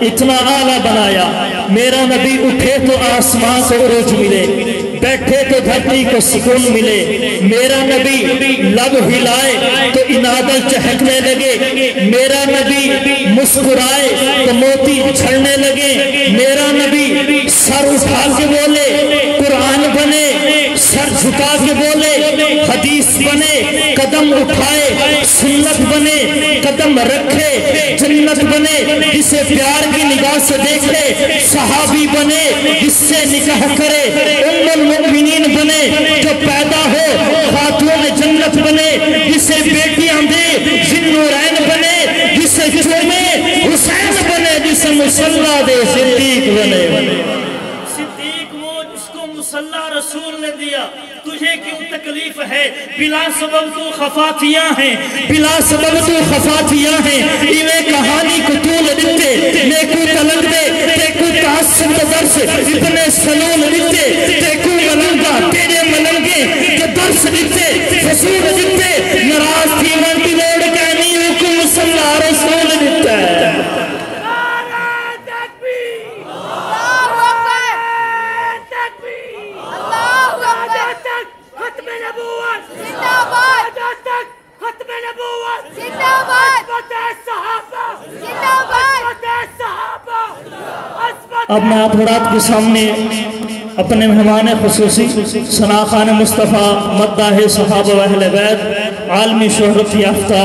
इतना आला बनाया। मेरा नबी उठे तो आसमान को उरूज मिले, बैठे तो धरती को सुकून मिले। मेरा नबी लब हिलाए तो इनादल चहकने लगे। मेरा नबी मुस्कुराए तो मोती झड़ने लगे। मेरा नबी सर उठा के बोले कुरान बने, सर झुका के बोले हदीस बने, कदम उठाए सुन्नत बने, कदम रखे जन्नत बने। जिसे प्यार की निगाह से देखे सहाबी बने, जिससे निकाह करे उम्मुल मुमिनीन बने। जो पैदा हो खातून जन्नत बने, जिसे बेटियां दे जिन्नूरैन बने। जिसे चूमे हुसैन बने, जिसे मुसल्ला दे सिद्दीक बने। सिद्दीक वो जिसको मुसल्ला रसूल ने दिया। तुझे क्यों तकलीफ है, बिला सबब तू खफातियां हैं, बिला सबब तू खफातियां हैं। इन्हें कहानी को तूल दिते नेकू तलक दे, तेकू तासुब दर्स इतने सलूल दिते, तेकू मलंगा तेरे मलंगे के दर्स दिते, फसूल दिते। नाराज थी वंटी लोड कहनी हुकुम मुसल्ला रसूल दिता है। अब मैं आप हज़रात के सामने अपने मेहमान खुसूसी सना खान मुस्तफ़ा मद्दाह सहाबा व अहले बैत आलमी शोहरत याफ्ता